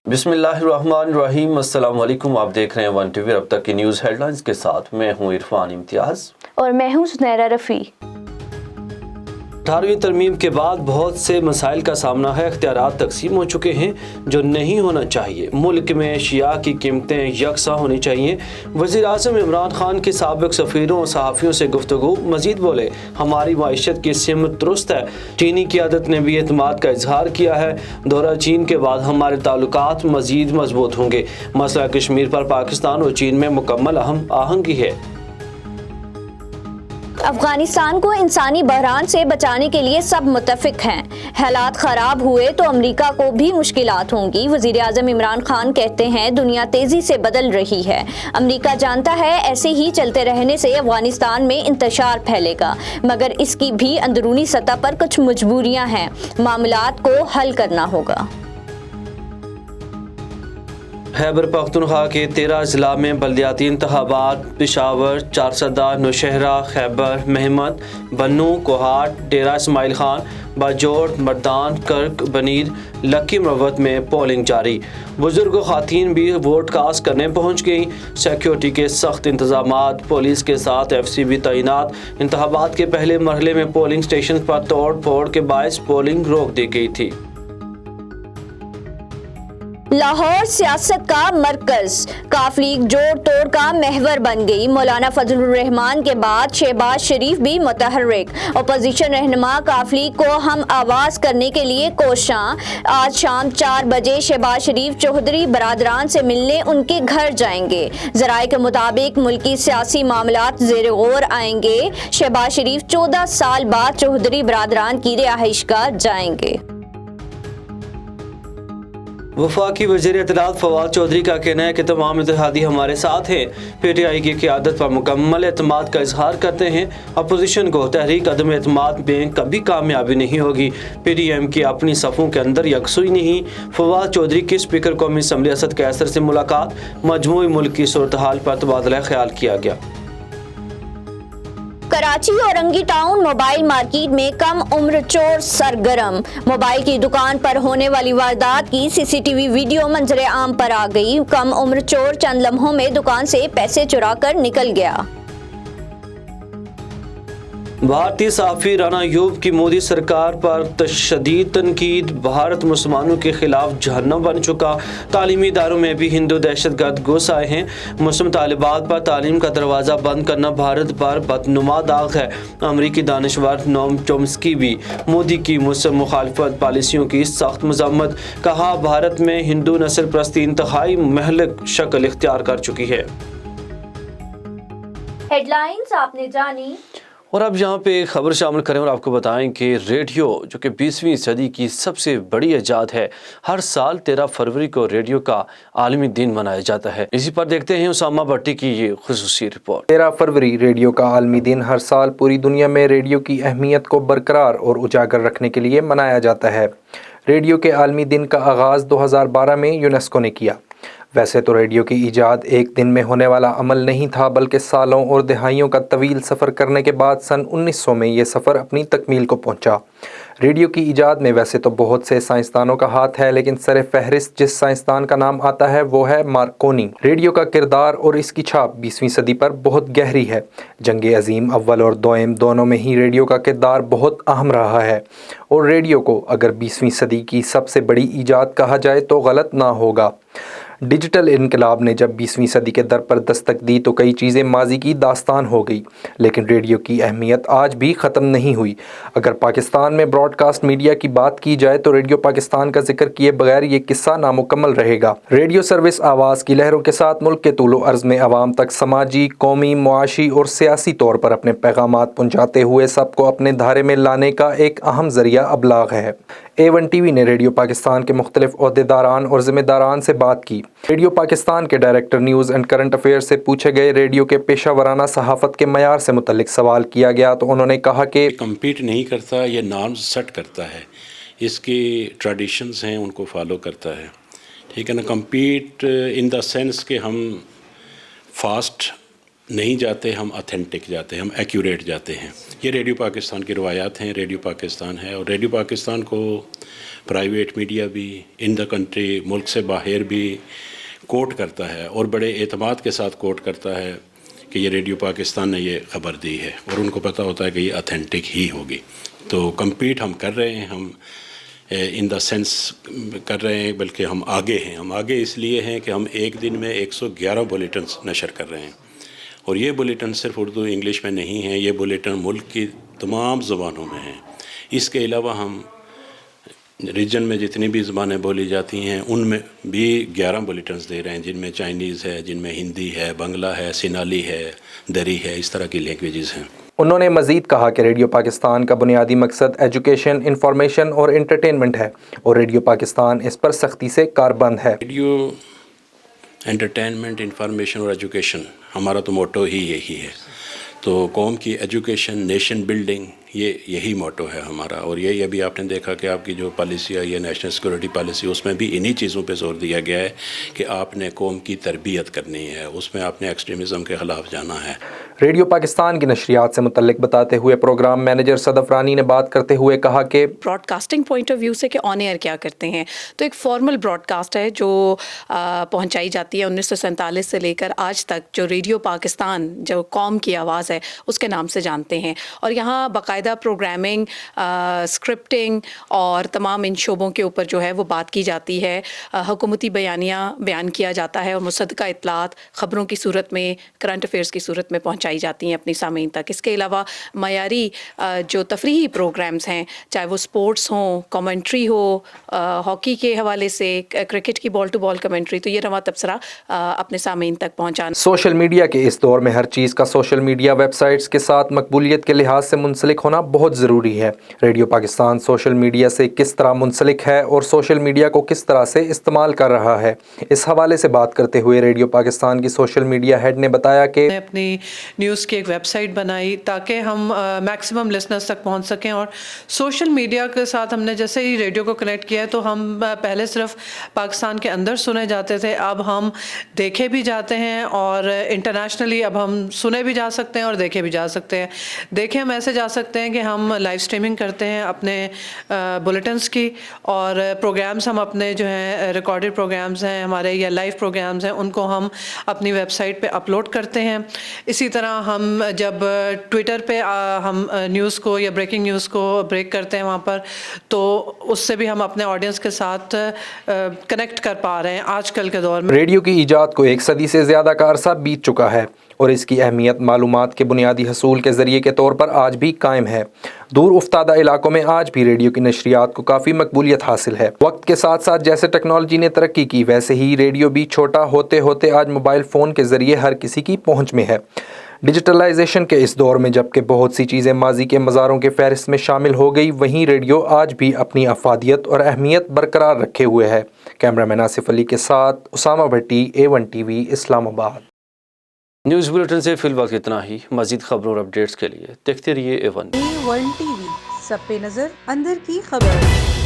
بسم اللہ الرحمن الرحیم، السلام علیکم۔ آپ دیکھ رہے ہیں ون ٹی وی۔ اب تک کی نیوز ہیڈ لائنز کے ساتھ میں ہوں عرفان امتیاز اور میں ہوں سنیرا رفیع۔ 18ویں ترمیم کے بعد بہت سے مسائل کا سامنا ہے۔ اختیارات تقسیم ہو چکے ہیں جو نہیں ہونا چاہیے۔ ملک میں اشیاء کی قیمتیں یکساں ہونی چاہیے۔ وزیر اعظم عمران خان کی سابق سفیروں اور صحافیوں سے گفتگو۔ مزید بولے، ہماری معیشت کی سمت درست ہے۔ چینی قیادت نے بھی اعتماد کا اظہار کیا ہے۔ دورہ چین کے بعد ہمارے تعلقات مزید مضبوط ہوں گے۔ مسئلہ کشمیر پر پاکستان اور چین میں مکمل ہم آہنگی ہے۔ افغانستان کو انسانی بحران سے بچانے کے لیے سب متفق ہیں۔ حالات خراب ہوئے تو امریکہ کو بھی مشکلات ہوں گی۔ وزیر اعظم عمران خان کہتے ہیں دنیا تیزی سے بدل رہی ہے۔ امریکہ جانتا ہے ایسے ہی چلتے رہنے سے افغانستان میں انتشار پھیلے گا، مگر اس کی بھی اندرونی سطح پر کچھ مجبوریاں ہیں۔ معاملات کو حل کرنا ہوگا۔ خیبر پختونخوا کے 13 اضلاع میں بلدیاتی انتخابات۔ پشاور، چارسدہ، نوشہرہ، خیبر، مہمت، بنوں، کوہاٹ، ڈیرہ اسماعیل خان، باجوڑ، مردان، کرک، بنیر، لکی مروت میں پولنگ جاری۔ بزرگ و خواتین بھی ووٹ کاسٹ کرنے پہنچ گئیں۔ سیکیورٹی کے سخت انتظامات، پولیس کے ساتھ ایف سی بھی تعینات۔ انتخابات کے پہلے مرحلے میں پولنگ اسٹیشن پر توڑ پھوڑ کے باعث پولنگ روک دی گئی تھی۔ لاہور سیاست کا مرکز، کاف لیگ جوڑ توڑ کا محور بن گئی۔ مولانا فضل الرحمان کے بعد شہباز شریف بھی متحرک۔ اپوزیشن رہنما کاف لیگ کو ہم آواز کرنے کے لیے کوشاں۔ آج شام 4 بجے شہباز شریف چودھری برادران سے ملنے ان کے گھر جائیں گے۔ ذرائع کے مطابق ملکی سیاسی معاملات زیر غور آئیں گے۔ شہباز شریف 14 سال بعد چودھری برادران کی رہائش گاہ جائیں گے۔ وفاقی وزیر اطلاعات فواد چودھری کا کہنا ہے کہ تمام اتحادی ہمارے ساتھ ہیں۔ پی ٹی آئی کی قیادت پر مکمل اعتماد کا اظہار کرتے ہیں۔ اپوزیشن کو تحریک عدم اعتماد میں کبھی کامیابی نہیں ہوگی۔ پی ڈی ایم کی اپنی صفوں کے اندر یکسوئی نہیں۔ فواد چودھری کی اسپیکر قومی اسمبلی اسد قیصر سے ملاقات۔ مجموعی ملک کی صورتحال پر تبادلہ خیال کیا گیا۔ Karachi Orangi town mobile market میں کم عمر چور سرگرم۔ موبائل کی دکان پر ہونے والی واردات کی سی سی ٹی وی ویڈیو منظر عام پر آ گئی۔ کم عمر چور چند لمحوں میں دکان سے پیسے چرا کر نکل گیا۔ بھارتی صحافی رانا ایوب کی مودی سرکار پر شدید تنقید۔ بھارت مسلمانوں کے خلاف جہنم بن چکا۔ تعلیمی اداروں میں بھی ہندو دہشت گرد گھس آئے ہیں۔ مسلم طالبات پر تعلیم کا دروازہ بند کرنا بھارت پر بدنما داغ ہے۔ امریکی دانشور نوم چومسکی بھی مودی کی مسلم مخالفت پالیسیوں کی سخت مذمت۔ کہا بھارت میں ہندو نسل پرستی انتہائی مہلک شکل اختیار کر چکی ہے۔ ہیڈ لائنز آپ نے جانی۔ اور اب یہاں پہ ایک خبر شامل کریں اور آپ کو بتائیں کہ ریڈیو جو کہ 20ویں صدی کی سب سے بڑی ایجاد ہے، ہر سال 13 فروری کو ریڈیو کا عالمی دن منایا جاتا ہے۔ اسی پر دیکھتے ہیں اسامہ بھٹی کی یہ خصوصی رپورٹ۔ 13 فروری ریڈیو کا عالمی دن ہر سال پوری دنیا میں ریڈیو کی اہمیت کو برقرار اور اجاگر رکھنے کے لیے منایا جاتا ہے۔ ریڈیو کے عالمی دن کا آغاز 2012 میں یونیسکو نے کیا۔ ویسے تو ریڈیو کی ایجاد ایک دن میں ہونے والا عمل نہیں تھا، بلکہ سالوں اور دہائیوں کا طویل سفر کرنے کے بعد سن 1900 میں یہ سفر اپنی تکمیل کو پہنچا۔ ریڈیو کی ایجاد میں ویسے تو بہت سے سائنسدانوں کا ہاتھ ہے، لیکن سر فہرست جس سائنسدان کا نام آتا ہے وہ ہے مارکونی۔ ریڈیو کا کردار اور اس کی چھاپ 20ویں صدی پر بہت گہری ہے۔ جنگ عظیم اول اور دوئم دونوں میں ہی ریڈیو کا کردار بہت اہم رہا ہے، اور ریڈیو کو اگر 20ویں صدی کی سب سے بڑی ایجاد کہا جائے تو غلط نہ ہوگا۔ ڈیجیٹل انقلاب نے جب 20ویں صدی کے در پر دستک دی تو کئی چیزیں ماضی کی داستان ہو گئی، لیکن ریڈیو کی اہمیت آج بھی ختم نہیں ہوئی۔ اگر پاکستان میں براڈ کاسٹ میڈیا کی بات کی جائے تو ریڈیو پاکستان کا ذکر کیے بغیر یہ قصہ نامکمل رہے گا۔ ریڈیو سروس آواز کی لہروں کے ساتھ ملک کے طول و عرض میں عوام تک سماجی، قومی، معاشی اور سیاسی طور پر اپنے پیغامات پہنچاتے ہوئے سب کو اپنے دھارے میں لانے کا ایک اہم ذریعہ ابلاغ ہے۔ A1 ٹی وی نے ریڈیو پاکستان کے مختلف عہدیداران اور ذمہ داران سے بات کی۔ ریڈیو پاکستان کے director news and current affair سے پوچھے گئے ریڈیو کے پیشہ ورانہ صحافت کے معیار سے متعلق سوال کیا گیا تو انہوں نے کہا کہ کمپیٹ نہیں کرتا، یہ نارمز سیٹ کرتا ہے، اس کی ٹریڈیشنز ہیں ان کو فالو کرتا ہے، ٹھیک ہے نا۔ کمپیٹ ان دا سینس کہ ہم فاسٹ نہیں جاتے، ہم اتھینٹک جاتے ہیں، ہم ایکوریٹ جاتے ہیں. یہ ریڈیو پاکستان کی روایات ہیں. ریڈیو پاکستان ہے، اور ریڈیو پاکستان کو پرائیویٹ میڈیا بھی ان دا کنٹری، ملک سے باہر بھی کوٹ کرتا ہے، اور بڑے اعتماد کے ساتھ کوٹ کرتا ہے کہ یہ ریڈیو پاکستان نے یہ خبر دی ہے، اور ان کو پتہ ہوتا ہے کہ یہ اتھینٹک ہی ہوگی. تو کمپیٹ ہم کر رہے ہیں، ہم ان دا سینس کر رہے ہیں، بلکہ ہم آگے ہیں. ہم آگے اس لیے ہیں کہ ہم ایک دن میں 111 بلیٹنز نشر کر رہے ہیں، اور یہ بلیٹن صرف اردو انگلش میں نہیں ہیں، یہ بلیٹن ملک کی تمام زبانوں میں ہیں. اس کے علاوہ ہم ریجن میں جتنی بھی زبانیں بولی جاتی ہیں ان میں بھی 11 بلیٹنز دے رہے ہیں، جن میں چائنیز ہے، جن میں ہندی ہے، بنگلہ ہے، سینالی ہے، دری ہے، اس طرح کی لینگویجز ہیں. انہوں نے مزید کہا کہ ریڈیو پاکستان کا بنیادی مقصد ایجوکیشن، انفارمیشن اور انٹرٹینمنٹ ہے، اور ریڈیو پاکستان اس پر سختی سے کاربند ہے. ریڈیو انٹرٹینمنٹ، انفارمیشن اور ایجوکیشن ہمارا تو موٹو ہی یہی ہے. تو قوم کی ایجوکیشن، نیشن بلڈنگ، یہی موٹو ہے ہمارا. اور یہی ابھی آپ نے دیکھا کہ آپ کی جو پالیسی ہے، یہ نیشنل سیکورٹی پالیسی، اس میں بھی انہی چیزوں پہ زور دیا گیا ہے کہ آپ نے قوم کی تربیت کرنی ہے، اس میں آپ نے ایکسٹریمزم کے خلاف جانا ہے. ریڈیو پاکستان کی نشریات سے متعلق بتاتے ہوئے پروگرام مینیجر صدف رانی نے بات کرتے ہوئے کہا کہ broadcasting point of view سے کہ آن ایئر کیا کرتے ہیں، تو ایک فارمل براڈ کاسٹ ہے جو پہنچائی جاتی ہے 1947 سے لے کر آج تک، جو ریڈیو پاکستان جو قوم کی آواز ہے اس کے نام سے جانتے ہیں. اور یہاں باقاعدہ پروگرامنگ، اسکرپٹنگ اور تمام ان شعبوں کے اوپر جو ہے وہ بات کی جاتی ہے. حکومتی بیانیہ بیان کیا جاتا ہے، اور مصدقہ اطلاعات خبروں کی صورت میں، کرنٹ افیئرس کی صورت میں پہنچائی جاتی ہیں اپنی سامعین تک. اس کے علاوہ معیاری جو تفریحی پروگرامز ہیں، چاہے وہ سپورٹس ہوں، کامنٹری ہو، ہاکی کے حوالے سے کرکٹ کی بال ٹو بال کمنٹری، تو یہ رواں تبصرہ اپنے سامعین تک پہنچانا. سوشل میڈیا کے اس دور میں ہر چیز کا سوشل میڈیا ویب سائٹس کے ساتھ مقبولیت کے لحاظ سے منسلک ہونا بہت ضروری ہے. ریڈیو پاکستان سوشل میڈیا سے کس طرح منسلک ہے اور سوشل میڈیا کو کس طرح سے استعمال کر رہا ہے، اس حوالے سے بات کرتے ہوئے ریڈیو پاکستان کی سوشل میڈیا ہیڈ نے بتایا کہ اپنی نیوز کی ایک ویب سائٹ بنائی تاکہ ہم میکسیمم لسنرز تک پہنچ سکیں. اور سوشل میڈیا کے ساتھ ہم نے جیسے ہی ریڈیو کو کنیکٹ کیا ہے تو ہم پہلے صرف پاکستان کے اندر سنے جاتے تھے، اب ہم دیکھے بھی جاتے ہیں، اور انٹرنیشنلی اب ہم سنے بھی جا سکتے ہیں اور دیکھے بھی جا سکتے ہیں. دیکھیں ہم ایسے جا سکتے ہیں کہ ہم لائیو اسٹریمنگ کرتے ہیں اپنے بلیٹنس کی، اور پروگرامز ہم اپنے جو ہیں ریکارڈڈ پروگرامز ہیں ہمارے یا لائیو پروگرامز ہیں، ان کو ہم اپنی ویب سائٹ پہ اپلوڈ کرتے ہیں. اسی طرح ہم جب ٹویٹر پہ ہم نیوز کو یا بریکنگ نیوز کو بریک کرتے ہیں وہاں پر، تو اس سے بھی ہم اپنے آڈینس کے ساتھ کنیکٹ کر پا رہے ہیں آج کل کے دور میں. ریڈیو کی ایجاد کو 1 صدی سے زیادہ کا عرصہ بیت چکا ہے، اور اس کی اہمیت معلومات کے بنیادی حصول کے ذریعے کے طور پر آج بھی قائم ہے. دور افتادہ علاقوں میں آج بھی ریڈیو کی نشریات کو کافی مقبولیت حاصل ہے. وقت کے ساتھ ساتھ جیسے ٹیکنالوجی نے ترقی کی، ویسے ہی ریڈیو بھی چھوٹا ہوتے ہوتے آج موبائل فون کے ذریعے ہر کسی کی پہنچ میں ہے. ڈیجیٹلائزیشن کے اس دور میں جبکہ بہت سی چیزیں ماضی کے مزاروں کے فہرست میں شامل ہو گئی، وہیں ریڈیو آج بھی اپنی افادیت اور اہمیت برقرار رکھے ہوئے ہے. کیمرامین آصف علی کے ساتھ اسامہ بھٹی، A1 TV، اسلام آباد. نیوز بلیٹن سے فی الوقت اتنا ہی. مزید خبروں اور اپڈیٹس کے لیے دیکھتے رہیے A1 A1 TV، سب پہ نظر، اندر کی خبر.